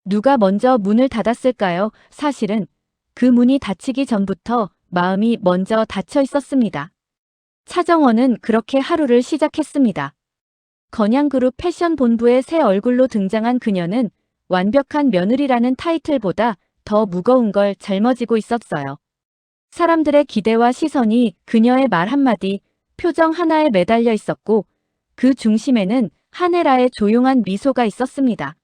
누가 먼저 문을 닫았을까요? 사실은 그 문이 닫히기 전부터 마음이 먼저 닫혀 있었습니다. 차정원은 그렇게 하루를 시작했습니다. 건양그룹 패션 본부의 새 얼굴로 등장한 그녀는 완벽한 며느리라는 타이틀보다 더 무거운 걸 짊어지고 있었어요. 사람들의 기대와 시선이 그녀의 말 한마디, 표정 하나에 매달려 있었고 그 중심에는 한혜라의 조용한 미소가 있었습니다.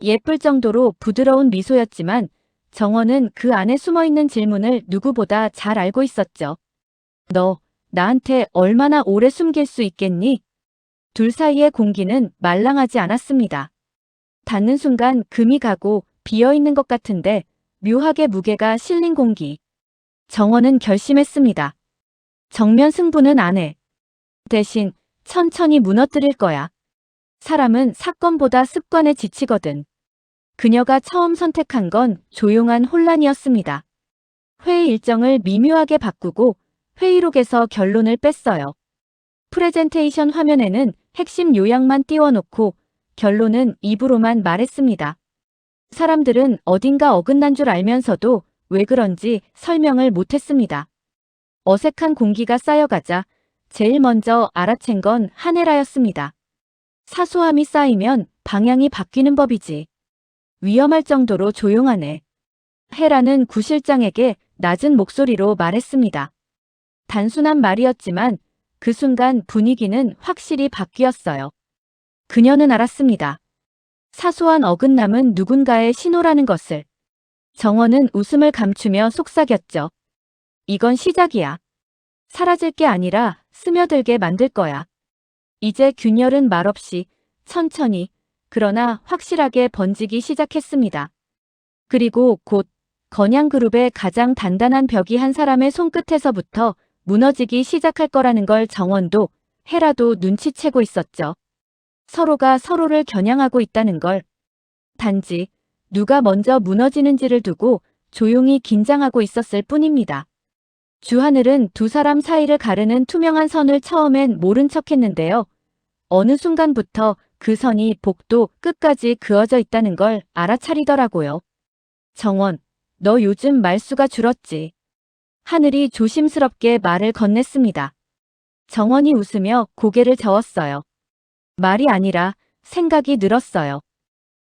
예쁠 정도로 부드러운 미소였지만 정원은 그 안에 숨어있는 질문을 누구보다 잘 알고 있었죠. 너 나한테 얼마나 오래 숨길 수 있겠니? 둘 사이의 공기는 말랑하지 않았습니다. 닿는 순간 금이 가고 비어있는 것 같은데 묘하게 무게가 실린 공기. 정원은 결심했습니다. 정면 승부는 안 해. 대신 천천히 무너뜨릴 거야. 사람은 사건보다 습관에 지치거든. 그녀가 처음 선택한 건 조용한 혼란이었습니다. 회의 일정을 미묘하게 바꾸고 회의록에서 결론을 뺐어요. 프레젠테이션 화면에는 핵심 요약만 띄워놓고 결론은 입으로만 말했습니다. 사람들은 어딘가 어긋난 줄 알면서도 왜 그런지 설명을 못했습니다. 어색한 공기가 쌓여가자 제일 먼저 알아챈 건 한혜라였습니다. 사소함이 쌓이면 방향이 바뀌는 법이지. 위험할 정도로 조용하네. 헤라는 구실장에게 낮은 목소리로 말했습니다. 단순한 말이었지만 그 순간 분위기는 확실히 바뀌었어요. 그녀는 알았습니다. 사소한 어긋남은 누군가의 신호라는 것을. 정원은 웃음을 감추며 속삭였죠. 이건 시작이야. 사라질 게 아니라 스며들게 만들 거야. 이제 균열은 말없이 천천히 그러나 확실하게 번지기 시작했습니다. 그리고 곧 건양그룹의 가장 단단한 벽이 한 사람의 손끝에서부터 무너지기 시작할 거라는 걸 정원도 헤라도 눈치채고 있었죠. 서로가 서로를 겨냥하고 있다는 걸. 단지 누가 먼저 무너지는지를 두고 조용히 긴장하고 있었을 뿐입니다. 주하늘은 두 사람 사이를 가르는 투명한 선을 처음엔 모른 척했는데요. 어느 순간부터 그 선이 복도 끝까지 그어져 있다는 걸 알아차리더라고요. 정원, 너 요즘 말수가 줄었지. 하늘이 조심스럽게 말을 건넸습니다. 정원이 웃으며 고개를 저었어요. 말이 아니라 생각이 늘었어요.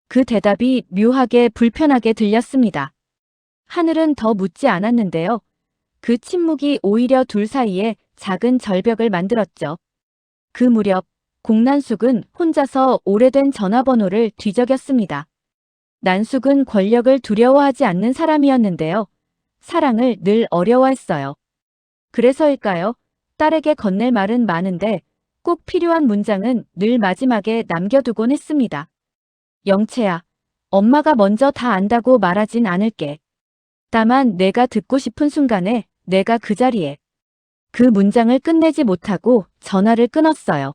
그 대답이 묘하게 불편하게 들렸습니다. 하늘은 더 묻지 않았는데요. 그 침묵이 오히려 둘 사이에 작은 절벽을 만들었죠. 그 무렵 공난숙은 혼자서 오래된 전화번호를 뒤적였습니다. 난숙은 권력을 두려워하지 않는 사람이었는데요. 사랑을 늘 어려워했어요. 그래서일까요? 딸에게 건넬 말은 많은데 꼭 필요한 문장은 늘 마지막에 남겨두곤 했습니다. 영채야, 엄마가 먼저 다 안다고 말하진 않을게. 다만 내가 듣고 싶은 순간에 내가 그 자리에. 그 문장을 끝내지 못하고 전화를 끊었어요.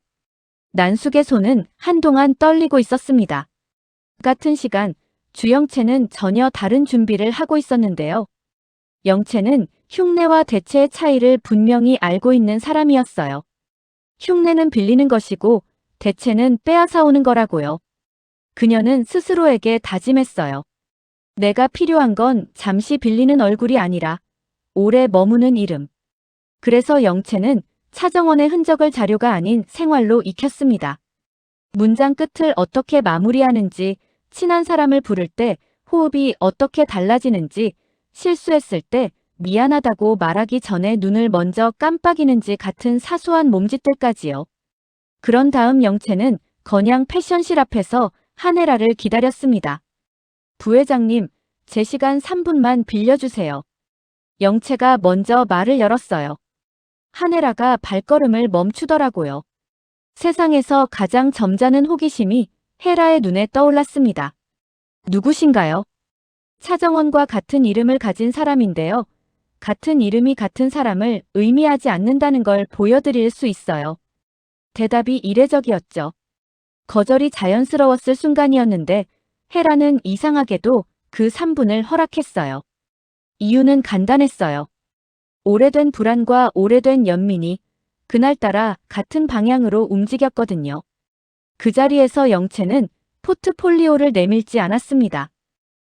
난숙의 손은 한동안 떨리고 있었습니다. 같은 시간 주영채는 전혀 다른 준비를 하고 있었는데요. 영채는 흉내와 대체의 차이를 분명히 알고 있는 사람이었어요. 흉내는 빌리는 것이고 대체는 빼앗아오는 거라고요. 그녀는 스스로에게 다짐했어요. 내가 필요한 건 잠시 빌리는 얼굴이 아니라 오래 머무는 이름. 그래서 영채는 차정원의 흔적을 자료가 아닌 생활로 익혔습니다. 문장 끝을 어떻게 마무리하는지, 친한 사람을 부를 때 호흡이 어떻게 달라지는지, 실수했을 때 미안하다고 말하기 전에 눈을 먼저 깜빡이는지 같은 사소한 몸짓들까지요. 그런 다음 영채는 건양 패션실 앞에서 한혜라를 기다렸습니다. 부회장님, 제 시간 3분만 빌려주세요. 영채가 먼저 말을 열었어요. 한혜라가 발걸음을 멈추더라고요. 세상에서 가장 점잖은 호기심이 헤라의 눈에 떠올랐습니다. 누구신가요? 차정원과 같은 이름을 가진 사람인데요. 같은 이름이 같은 사람을 의미하지 않는다는 걸 보여드릴 수 있어요. 대답이 이례적이었죠. 거절이 자연스러웠을 순간이었는데 헤라는 이상하게도 그 3분을 허락했어요. 이유는 간단했어요. 오래된 불안과 오래된 연민이 그날따라 같은 방향으로 움직였거든요. 그 자리에서 영채는 포트폴리오를 내밀지 않았습니다.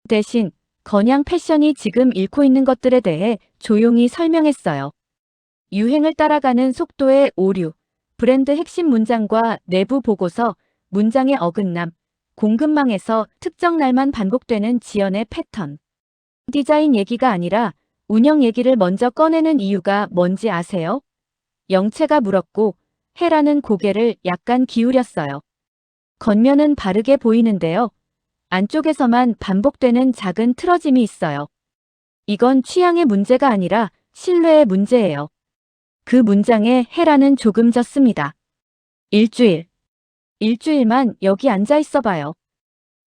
대신 건양 패션이 지금 잃고 있는 것들에 대해 조용히 설명했어요. 유행을 따라가는 속도의 오류, 브랜드 핵심 문장과 내부 보고서, 문장의 어긋남, 공급망에서 특정 날만 반복되는 지연의 패턴. 디자인 얘기가 아니라 운영 얘기를 먼저 꺼내는 이유가 뭔지 아세요? 영채가 물었고 헤라는 고개를 약간 기울였어요. 겉면은 바르게 보이는데요. 안쪽에서만 반복되는 작은 틀어짐이 있어요. 이건 취향의 문제가 아니라 신뢰의 문제예요. 그 문장에 헤라는 조금 졌습니다. 일주일만 여기 앉아 있어 봐요.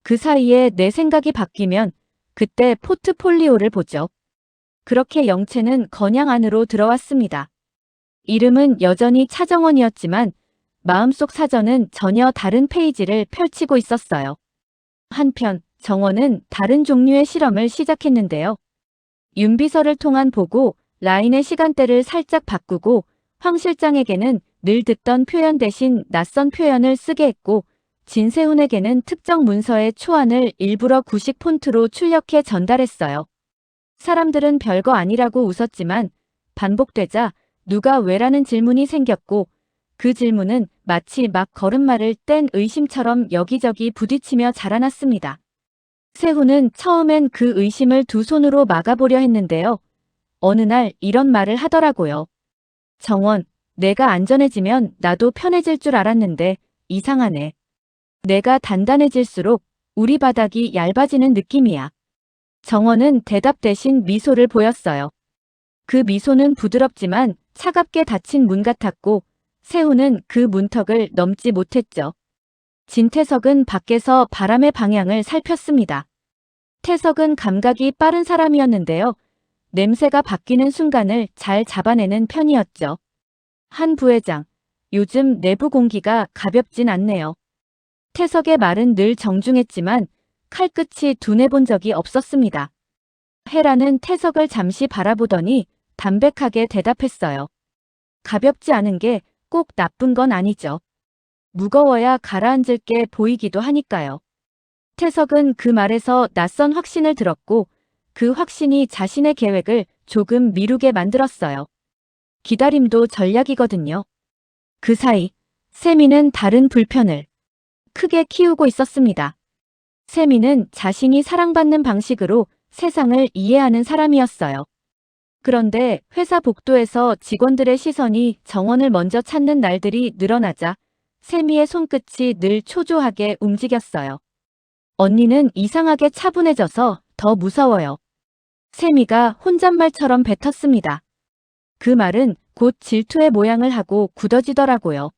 그 사이에 내 생각이 바뀌면 그때 포트폴리오를 보죠. 그렇게 영채는 건양 안으로 들어왔습니다. 이름은 여전히 차정원이었지만 마음속 사전은 전혀 다른 페이지를 펼치고 있었어요. 한편 정원은 다른 종류의 실험을 시작했는데요. 윤비서를 통한 보고 라인의 시간대를 살짝 바꾸고 황 실장에게는 늘 듣던 표현 대신 낯선 표현을 쓰게 했고 진세훈에게는 특정 문서의 초안을 일부러 구식 폰트로 출력해 전달했어요. 사람들은 별거 아니라고 웃었지만 반복되자 누가 왜라는 질문이 생겼고 그 질문은 마치 막 걸음마를 뗀 의심처럼 여기저기 부딪히며 자라났습니다. 세훈은 처음엔 그 의심을 두 손으로 막아보려 했는데요. 어느 날 이런 말을 하더라고요. 정원, 내가 안전해지면 나도 편해질 줄 알았는데 이상하네. 내가 단단해질수록 우리 바닥이 얇아지는 느낌이야. 정원은 대답 대신 미소를 보였어요. 그 미소는 부드럽지만 차갑게 닫힌 문 같았고 세훈은 그 문턱을 넘지 못했죠. 진태석은 밖에서 바람의 방향을 살폈습니다. 태석은 감각이 빠른 사람이었는데요. 냄새가 바뀌는 순간을 잘 잡아내는 편이었죠. 한 부회장, 요즘 내부 공기가 가볍진 않네요. 태석의 말은 늘 정중했지만 칼끝이 둔해본 적이 없었습니다. 헤라는 태석을 잠시 바라보더니 담백하게 대답했어요. 가볍지 않은 게 꼭 나쁜 건 아니죠. 무거워야 가라앉을 게 보이기도 하니까요. 태석은 그 말에서 낯선 확신을 들었고 그 확신이 자신의 계획을 조금 미루게 만들었어요. 기다림도 전략이거든요. 그 사이 세미는 다른 불편을 크게 키우고 있었습니다. 세미는 자신이 사랑받는 방식으로 세상을 이해하는 사람이었어요. 그런데 회사 복도에서 직원들의 시선이 정원을 먼저 찾는 날들이 늘어나자 세미의 손끝이 늘 초조하게 움직였어요. 언니는 이상하게 차분해져서 더 무서워요. 세미가 혼잣말처럼 뱉었습니다. 그 말은 곧 질투의 모양을 하고 굳어지더라고요.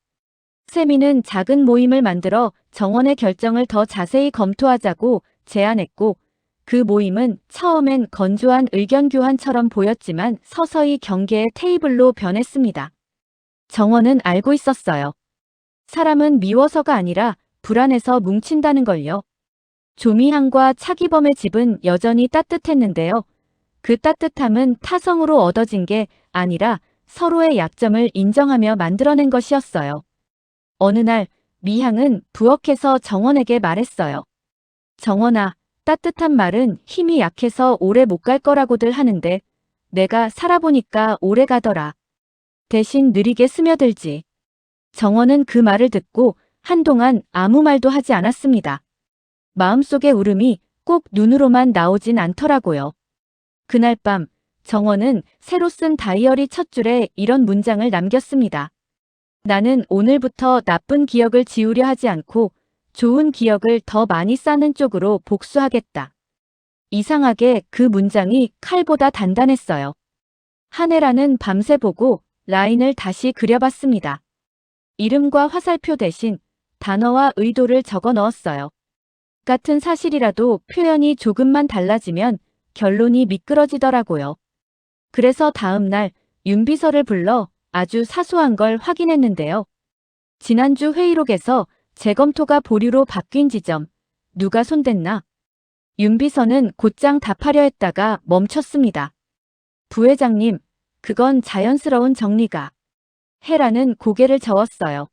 세미는 작은 모임을 만들어 정원의 결정을 더 자세히 검토하자고 제안했고 그 모임은 처음엔 건조한 의견 교환처럼 보였지만 서서히 경계의 테이블로 변했습니다. 정원은 알고 있었어요. 사람은 미워서가 아니라 불안해서 뭉친다는 걸요. 조미향과 차기범의 집은 여전히 따뜻했는데요. 그 따뜻함은 타성으로 얻어진 게 아니라 서로의 약점을 인정하며 만들어낸 것이었어요. 어느 날 미향은 부엌에서 정원에게 말했어요. 정원아, 따뜻한 말은 힘이 약해서 오래 못 갈 거라고들 하는데 내가 살아보니까 오래 가더라. 대신 느리게 스며들지. 정원은 그 말을 듣고 한동안 아무 말도 하지 않았습니다. 마음속의 울음이 꼭 눈으로만 나오진 않더라고요. 그날 밤 정원은 새로 쓴 다이어리 첫 줄에 이런 문장을 남겼습니다. 나는 오늘부터 나쁜 기억을 지우려 하지 않고 좋은 기억을 더 많이 쌓는 쪽으로 복수하겠다. 이상하게 그 문장이 칼보다 단단했어요. 한혜라는 밤새 보고 라인을 다시 그려봤습니다. 이름과 화살표 대신 단어와 의도를 적어 넣었어요. 같은 사실이라도 표현이 조금만 달라지면 결론이 미끄러지더라고요. 그래서 다음 날 윤비서를 불러 아주 사소한 걸 확인했는데요. 지난주 회의록에서 재검토가 보류로 바뀐 지점, 누가 손댔나? 윤비서는 곧장 답하려 했다가 멈췄습니다. 부회장님, 그건 자연스러운 정리가. 헤라는 고개를 저었어요.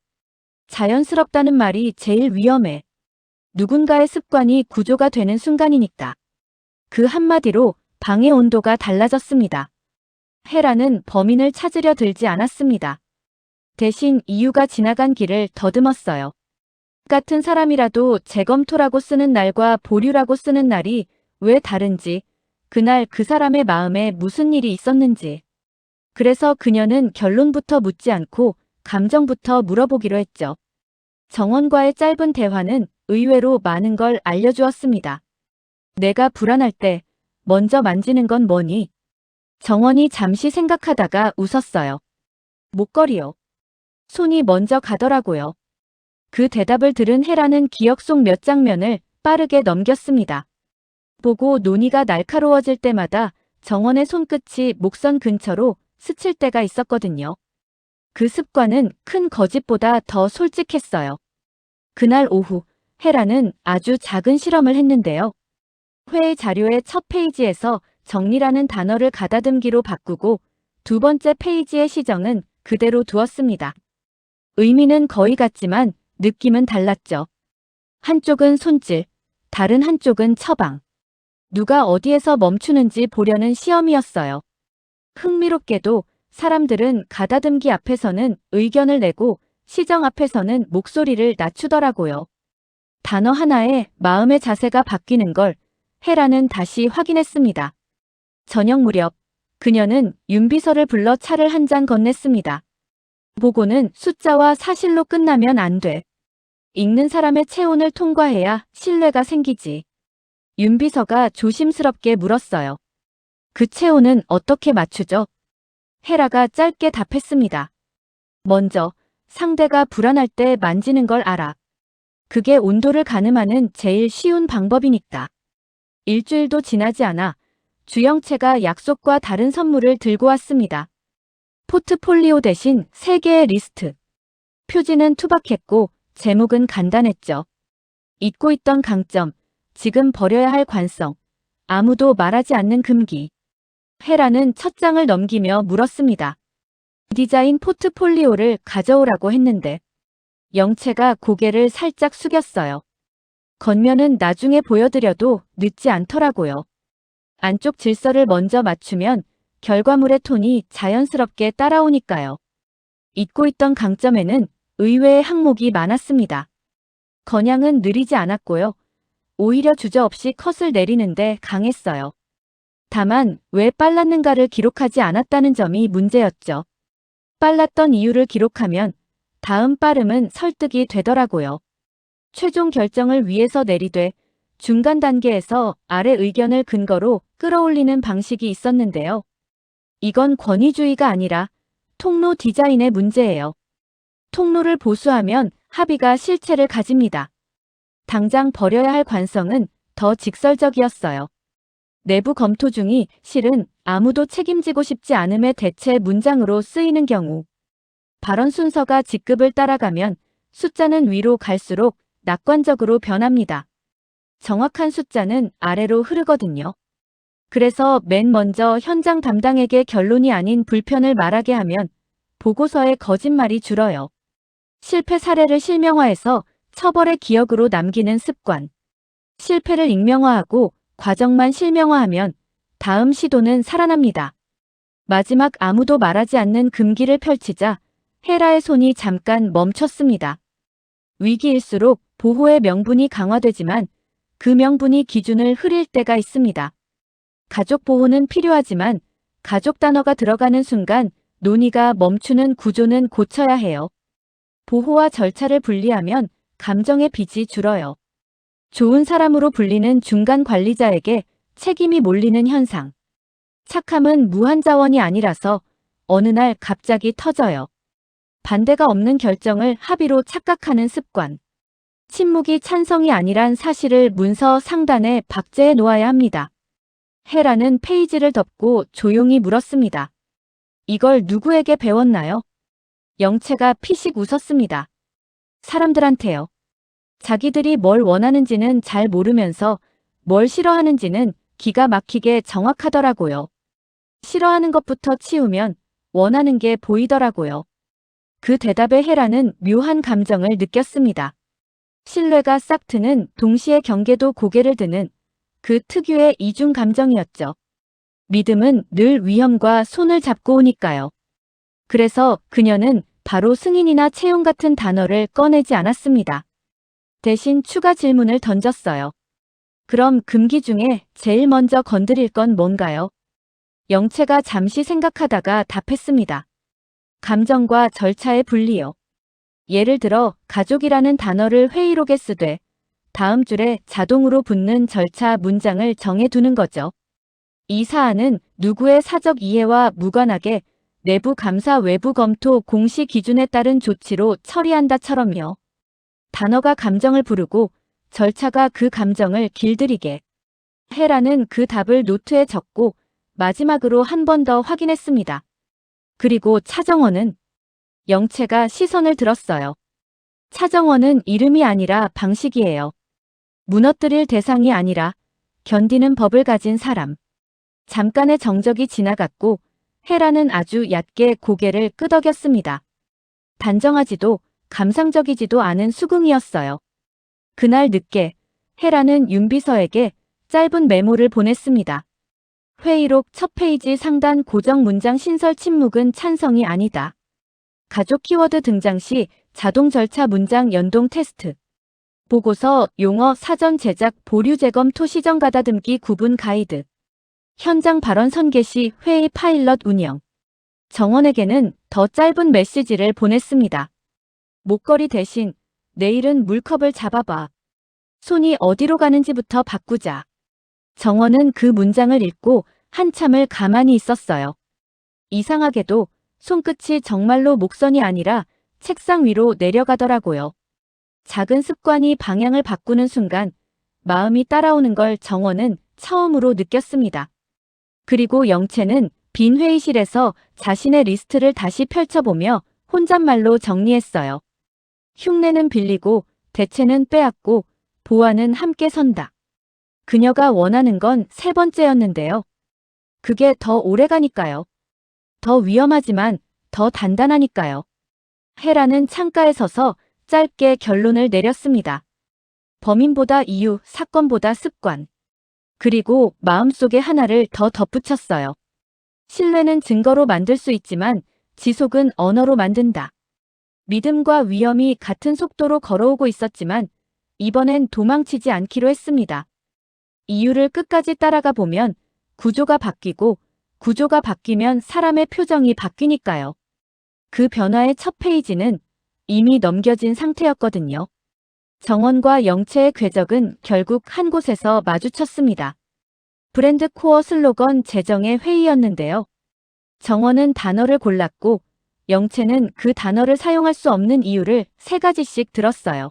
자연스럽다는 말이 제일 위험해. 누군가의 습관이 구조가 되는 순간이니까. 그 한마디로 방의 온도가 달라졌습니다. 헤라는 범인을 찾으려 들지 않았습니다. 대신 이유가 지나간 길을 더듬었어요. 같은 사람이라도 재검토라고 쓰는 날과 보류라고 쓰는 날이 왜 다른지, 그날 그 사람의 마음에 무슨 일이 있었는지. 그래서 그녀는 결론부터 묻지 않고 감정부터 물어보기로 했죠. 정원과의 짧은 대화는 의외로 많은 걸 알려주었습니다. 내가 불안할 때 먼저 만지는 건 뭐니? 정원이 잠시 생각하다가 웃었어요. 목걸이요. 손이 먼저 가더라고요. 그 대답을 들은 헤라는 기억 속 몇 장면을 빠르게 넘겼습니다. 보고 논의가 날카로워질 때마다 정원의 손끝이 목선 근처로 스칠 때가 있었거든요. 그 습관은 큰 거짓보다 더 솔직했어요. 그날 오후, 헤라는 아주 작은 실험을 했는데요. 회의 자료의 첫 페이지에서 정리라는 단어를 가다듬기로 바꾸고 두 번째 페이지의 시정은 그대로 두었습니다. 의미는 거의 같지만 느낌은 달랐죠. 한쪽은 손질, 다른 한쪽은 처방. 누가 어디에서 멈추는지 보려는 시험이었어요. 흥미롭게도 사람들은 가다듬기 앞에서는 의견을 내고 시정 앞에서는 목소리를 낮추더라고요. 단어 하나에 마음의 자세가 바뀌는 걸 헤라는 다시 확인했습니다. 저녁 무렵 그녀는 윤비서를 불러 차를 한 잔 건넸습니다. 보고는 숫자와 사실로 끝나면 안 돼. 읽는 사람의 체온을 통과해야 신뢰가 생기지. 윤비서가 조심스럽게 물었어요. 그 체온은 어떻게 맞추죠? 헤라가 짧게 답했습니다. 먼저 상대가 불안할 때 만지는 걸 알아. 그게 온도를 가늠하는 제일 쉬운 방법이니까. 일주일도 지나지 않아 주영채가 약속과 다른 선물을 들고 왔습니다. 포트폴리오 대신 3개의 리스트. 표지는 투박했고 제목은 간단했죠. 잊고 있던 강점, 지금 버려야 할 관성, 아무도 말하지 않는 금기. 헤라는 첫 장을 넘기며 물었습니다. 디자인 포트폴리오를 가져오라고 했는데 영채가 고개를 살짝 숙였어요. 겉면은 나중에 보여드려도 늦지 않더라고요. 안쪽 질서를 먼저 맞추면 결과물의 톤이 자연스럽게 따라오니까요. 잊고 있던 강점에는 의외의 항목이 많았습니다. 건양은 느리지 않았고요. 오히려 주저없이 컷을 내리는데 강했어요. 다만 왜 빨랐는가를 기록하지 않았다는 점이 문제였죠. 빨랐던 이유를 기록하면 다음 빠름은 설득이 되더라고요. 최종 결정을 위에서 내리되 중간 단계에서 아래 의견을 근거로 끌어올리는 방식이 있었는데요. 이건 권위주의가 아니라 통로 디자인의 문제예요. 통로를 보수하면 합의가 실체를 가집니다. 당장 버려야 할 관성은 더 직설적이었어요. 내부 검토 중이 실은 아무도 책임지고 싶지 않음의 대체 문장으로 쓰이는 경우. 발언 순서가 직급을 따라가면 숫자는 위로 갈수록 낙관적으로 변합니다. 정확한 숫자는 아래로 흐르거든요. 그래서 맨 먼저 현장 담당에게 결론이 아닌 불편을 말하게 하면 보고서에 거짓말이 줄어요. 실패 사례를 실명화해서 처벌의 기억으로 남기는 습관. 실패를 익명화하고 과정만 실명화하면 다음 시도는 살아납니다. 마지막 아무도 말하지 않는 금기를 펼치자 헤라의 손이 잠깐 멈췄습니다. 위기일수록 보호의 명분이 강화되지만 그 명분이 기준을 흐릴 때가 있습니다. 가족 보호는 필요하지만 가족 단어가 들어가는 순간 논의가 멈추는 구조는 고쳐야 해요. 보호와 절차를 분리하면 감정의 빚이 줄어요. 좋은 사람으로 불리는 중간 관리자에게 책임이 몰리는 현상. 착함은 무한자원이 아니라서 어느 날 갑자기 터져요. 반대가 없는 결정을 합의로 착각하는 습관. 침묵이 찬성이 아니란 사실을 문서 상단에 박제해 놓아야 합니다. 헤라는 페이지를 덮고 조용히 물었습니다. 이걸 누구에게 배웠나요? 영채가 피식 웃었습니다. 사람들한테요. 자기들이 뭘 원하는지는 잘 모르면서 뭘 싫어하는지는 기가 막히게 정확하더라고요. 싫어하는 것부터 치우면 원하는 게 보이더라고요. 그 대답에 헤라는 묘한 감정을 느꼈습니다. 신뢰가 싹 트는 동시에 경계도 고개를 드는 그 특유의 이중 감정이었죠. 믿음은 늘 위험과 손을 잡고 오니까요. 그래서 그녀는 바로 승인이나 채용 같은 단어를 꺼내지 않았습니다. 대신 추가 질문을 던졌어요. 그럼 금기 중에 제일 먼저 건드릴 건 뭔가요? 영채가 잠시 생각하다가 답했습니다. 감정과 절차의 분리요. 예를 들어 가족이라는 단어를 회의록에 쓰되 다음 줄에 자동으로 붙는 절차 문장을 정해두는 거죠. 이 사안은 누구의 사적 이해와 무관하게 내부 감사 외부 검토 공시 기준에 따른 조치로 처리한다처럼요. 단어가 감정을 부르고 절차가 그 감정을 길들이게. 헤라는 그 답을 노트에 적고 마지막으로 한 번 더 확인했습니다. 그리고 차정원은 영채가 시선을 들었어요. 차정원은 이름이 아니라 방식이에요. 무너뜨릴 대상이 아니라 견디는 법을 가진 사람. 잠깐의 정적이 지나갔고 헤라는 아주 얕게 고개를 끄덕였습니다. 단정하지도 감상적이지도 않은 수긍이었어요. 그날 늦게 헤라는 윤비서에게 짧은 메모를 보냈습니다. 회의록 첫 페이지 상단 고정 문장 신설 침묵은 찬성이 아니다. 가족 키워드 등장 시 자동 절차 문장 연동 테스트. 보고서 용어 사전 제작 보류 재검 토 시정 가다듬기 구분 가이드. 현장 발언 선계 시 회의 파일럿 운영. 정원에게는 더 짧은 메시지를 보냈습니다. 목걸이 대신 내일은 물컵을 잡아봐. 손이 어디로 가는지부터 바꾸자. 정원은 그 문장을 읽고 한참을 가만히 있었어요. 이상하게도 손끝이 정말로 목선이 아니라 책상 위로 내려가더라고요. 작은 습관이 방향을 바꾸는 순간 마음이 따라오는 걸 정원은 처음으로 느꼈습니다. 그리고 영채는 빈 회의실에서 자신의 리스트를 다시 펼쳐보며 혼잣말로 정리했어요. 흉내는 빌리고 대체는 빼앗고 보완은 함께 선다. 그녀가 원하는 건 세 번째였는데요. 그게 더 오래가니까요. 더 위험하지만 더 단단하니까요. 헤라는 창가에 서서 짧게 결론을 내렸습니다. 범인보다 이유, 사건보다 습관. 그리고 마음속에 하나를 더 덧붙였어요. 신뢰는 증거로 만들 수 있지만 지속은 언어로 만든다. 믿음과 위험이 같은 속도로 걸어오고 있었지만 이번엔 도망치지 않기로 했습니다. 이유를 끝까지 따라가 보면 구조가 바뀌고 구조가 바뀌면 사람의 표정이 바뀌니까요. 그 변화의 첫 페이지는 이미 넘겨진 상태였거든요. 정원과 영채의 궤적은 결국 한 곳에서 마주쳤습니다. 브랜드 코어 슬로건 제정의 회의였는데요. 정원은 단어를 골랐고 영채는 그 단어를 사용할 수 없는 이유를 3가지씩 들었어요.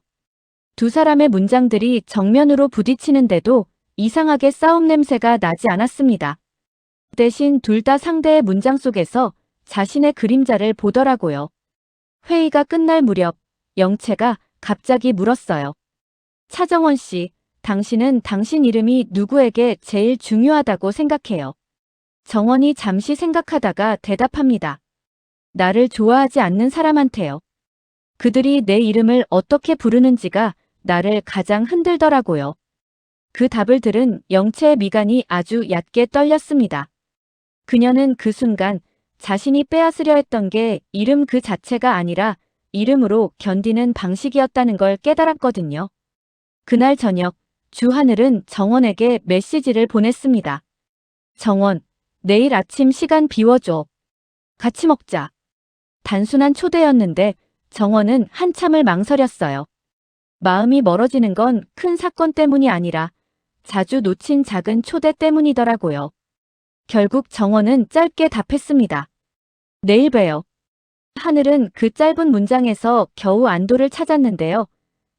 두 사람의 문장들이 정면으로 부딪히는데도 이상하게 싸움 냄새가 나지 않았습니다. 대신 둘 다 상대의 문장 속에서 자신의 그림자를 보더라고요. 회의가 끝날 무렵 영채가 갑자기 물었어요. 차정원 씨, 당신은 당신 이름이 누구에게 제일 중요하다고 생각해요? 정원이 잠시 생각하다가 대답합니다. 나를 좋아하지 않는 사람한테요. 그들이 내 이름을 어떻게 부르는지가 나를 가장 흔들더라고요. 그 답을 들은 영채의 미간이 아주 얕게 떨렸습니다. 그녀는 그 순간 자신이 빼앗으려 했던 게 이름 그 자체가 아니라 이름으로 견디는 방식이었다는 걸 깨달았거든요. 그날 저녁 주하늘은 정원에게 메시지를 보냈습니다. 정원, 내일 아침 시간 비워줘. 같이 먹자. 단순한 초대였는데 정원은 한참을 망설였어요. 마음이 멀어지는 건 큰 사건 때문이 아니라 자주 놓친 작은 초대 때문이더라고요. 결국 정원은 짧게 답했습니다. 내일 봬요. 하늘은 그 짧은 문장에서 겨우 안도를 찾았는데요.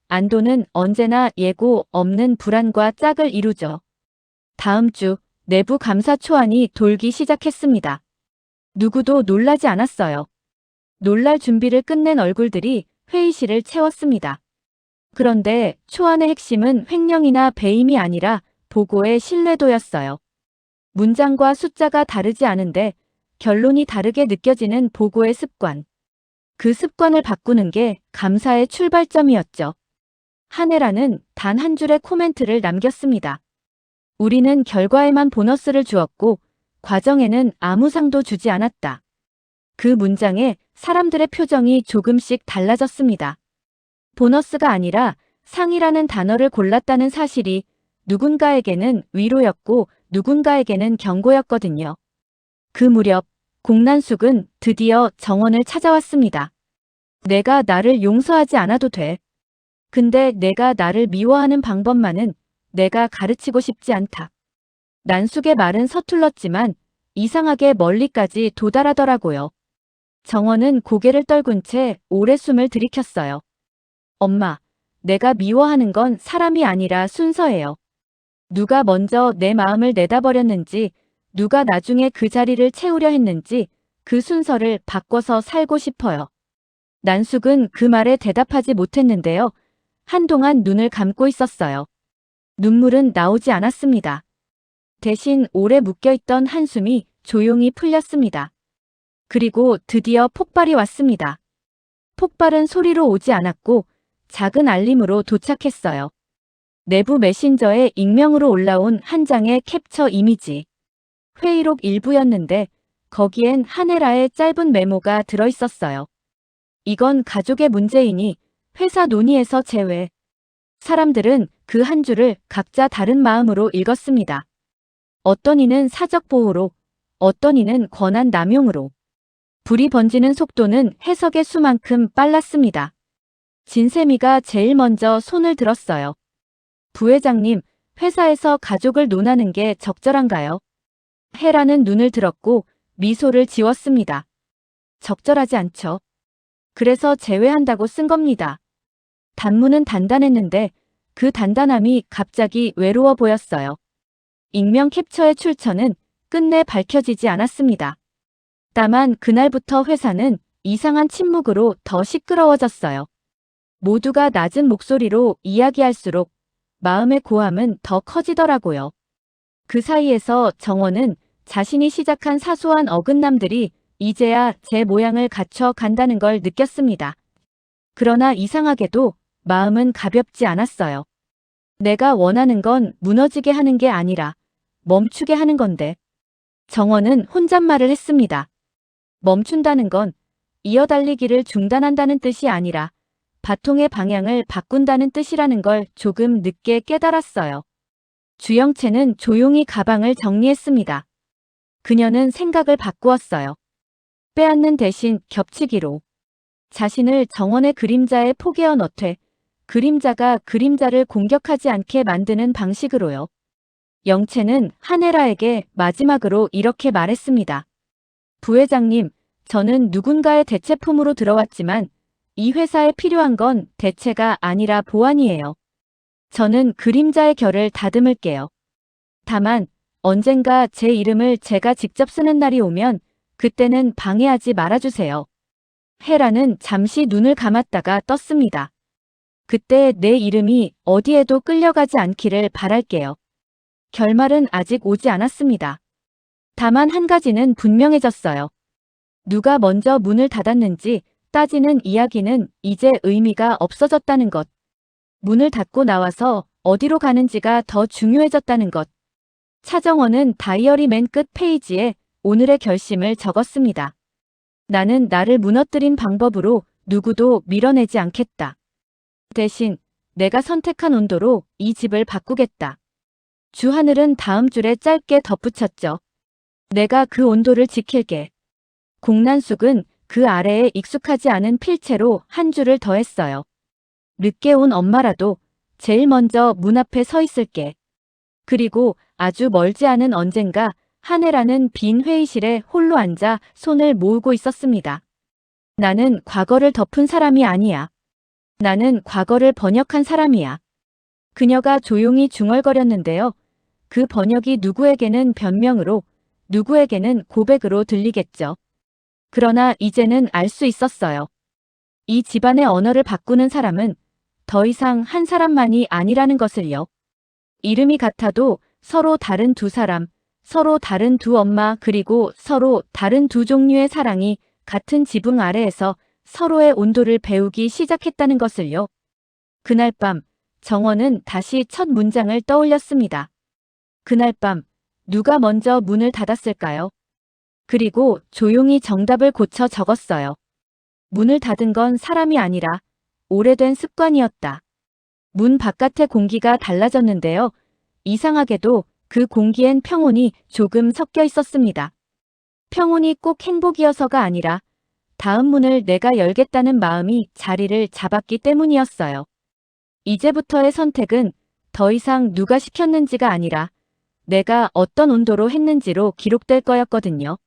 안도는 언제나 예고 없는 불안과 짝을 이루죠. 다음 주 내부 감사 초안이 돌기 시작했습니다. 누구도 놀라지 않았어요. 놀랄 준비를 끝낸 얼굴들이 회의실을 채웠습니다. 그런데 초안의 핵심은 횡령이나 배임이 아니라 보고의 신뢰도였어요. 문장과 숫자가 다르지 않은데 결론이 다르게 느껴지는 보고의 습관. 그 습관을 바꾸는 게 감사의 출발점이었죠. 한혜라는 단 한 줄의 코멘트를 남겼습니다. 우리는 결과에만 보너스를 주었고 과정에는 아무 상도 주지 않았다. 그 문장에 사람들의 표정이 조금씩 달라졌습니다. 보너스가 아니라 상이라는 단어를 골랐다는 사실이 누군가에게는 위로였고 누군가에게는 경고였거든요. 그 무렵 공난숙은 드디어 정원을 찾아왔습니다. 내가 나를 용서하지 않아도 돼. 근데 내가 나를 미워하는 방법만은 내가 가르치고 싶지 않다. 난숙의 말은 서툴렀지만 이상하게 멀리까지 도달하더라고요. 정원은 고개를 떨군 채 오래 숨을 들이켰어요. 엄마, 내가 미워하는 건 사람이 아니라 순서예요. 누가 먼저 내 마음을 내다버렸는지, 누가 나중에 그 자리를 채우려 했는지 그 순서를 바꿔서 살고 싶어요. 난숙은 그 말에 대답하지 못했는데요. 한동안 눈을 감고 있었어요. 눈물은 나오지 않았습니다. 대신 오래 묶여있던 한숨이 조용히 풀렸습니다. 그리고 드디어 폭발이 왔습니다. 폭발은 소리로 오지 않았고 작은 알림으로 도착했어요. 내부 메신저에 익명으로 올라온 한 장의 캡처 이미지. 회의록 일부였는데 거기엔 한혜라의 짧은 메모가 들어있었어요. 이건 가족의 문제이니 회사 논의에서 제외. 사람들은 그 한 줄을 각자 다른 마음으로 읽었습니다. 어떤 이는 사적 보호로, 어떤 이는 권한 남용으로. 불이 번지는 속도는 해석의 수만큼 빨랐습니다. 진세미가 제일 먼저 손을 들었어요. 부회장님, 회사에서 가족을 논하는 게 적절한가요? 혜라는 눈을 들었고 미소를 지웠습니다. 적절하지 않죠. 그래서 제외한다고 쓴 겁니다. 단문은 단단했는데 그 단단함이 갑자기 외로워 보였어요. 익명 캡처의 출처는 끝내 밝혀지지 않았습니다. 다만 그날부터 회사는 이상한 침묵으로 더 시끄러워졌어요. 모두가 낮은 목소리로 이야기할수록 마음의 고함은 더 커지더라고요. 그 사이에서 정원은 자신이 시작한 사소한 어긋남들이 이제야 제 모양을 갖춰 간다는 걸 느꼈습니다. 그러나 이상하게도 마음은 가볍지 않았어요. 내가 원하는 건 무너지게 하는 게 아니라 멈추게 하는 건데. 정원은 혼잣말을 했습니다. 멈춘다는 건 이어달리기를 중단한다는 뜻이 아니라 바통의 방향을 바꾼다는 뜻이라는 걸 조금 늦게 깨달았어요. 주영채는 조용히 가방을 정리했습니다. 그녀는 생각을 바꾸었어요. 빼앗는 대신 겹치기로. 자신을 정원의 그림자에 포개어 넣되 그림자가 그림자를 공격하지 않게 만드는 방식으로요. 영채는 한혜라에게 마지막으로 이렇게 말했습니다. 부회장님, 저는 누군가의 대체품으로 들어왔지만 이 회사에 필요한 건 대체가 아니라 보완이에요. 저는 그림자의 결을 다듬을게요. 다만 언젠가 제 이름을 제가 직접 쓰는 날이 오면 그때는 방해하지 말아주세요. 혜라는 잠시 눈을 감았다가 떴습니다. 그때 내 이름이 어디에도 끌려가지 않기를 바랄게요. 결말은 아직 오지 않았습니다. 다만 한 가지는 분명해졌어요. 누가 먼저 문을 닫았는지 따지는 이야기는 이제 의미가 없어졌다는 것. 문을 닫고 나와서 어디로 가는지가 더 중요해졌다는 것. 차정원은 다이어리 맨 끝 페이지에 오늘의 결심을 적었습니다. 나는 나를 무너뜨린 방법으로 누구도 밀어내지 않겠다. 대신 내가 선택한 온도로 이 집을 바꾸겠다. 주하늘은 다음 줄에 짧게 덧붙였죠. 내가 그 온도를 지킬게. 공난숙은 그 아래에 익숙하지 않은 필체로 한 줄을 더했어요. 늦게 온 엄마라도 제일 먼저 문 앞에 서 있을게. 그리고 아주 멀지 않은 언젠가 한혜라는 빈 회의실에 홀로 앉아 손을 모으고 있었습니다. 나는 과거를 덮은 사람이 아니야. 나는 과거를 번역한 사람이야. 그녀가 조용히 중얼거렸는데요. 그 번역이 누구에게는 변명으로, 누구에게는 고백으로 들리겠죠. 그러나 이제는 알 수 있었어요. 이 집안의 언어를 바꾸는 사람은 더 이상 한 사람만이 아니라는 것을요. 이름이 같아도 서로 다른 두 사람, 서로 다른 두 엄마 그리고 서로 다른 두 종류의 사랑이 같은 지붕 아래에서 서로의 온도를 배우기 시작했다는 것을요. 그날 밤 정원은 다시 첫 문장을 떠올렸습니다. 그날 밤 누가 먼저 문을 닫았을까요? 그리고 조용히 정답을 고쳐 적었어요. 문을 닫은 건 사람이 아니라 오래된 습관이었다. 문 바깥의 공기가 달라졌는데요. 이상하게도 그 공기엔 평온이 조금 섞여 있었습니다. 평온이 꼭 행복이어서가 아니라 다음 문을 내가 열겠다는 마음이 자리를 잡았기 때문이었어요. 이제부터의 선택은 더 이상 누가 시켰는지가 아니라 내가 어떤 온도로 했는지로 기록될 거였거든요.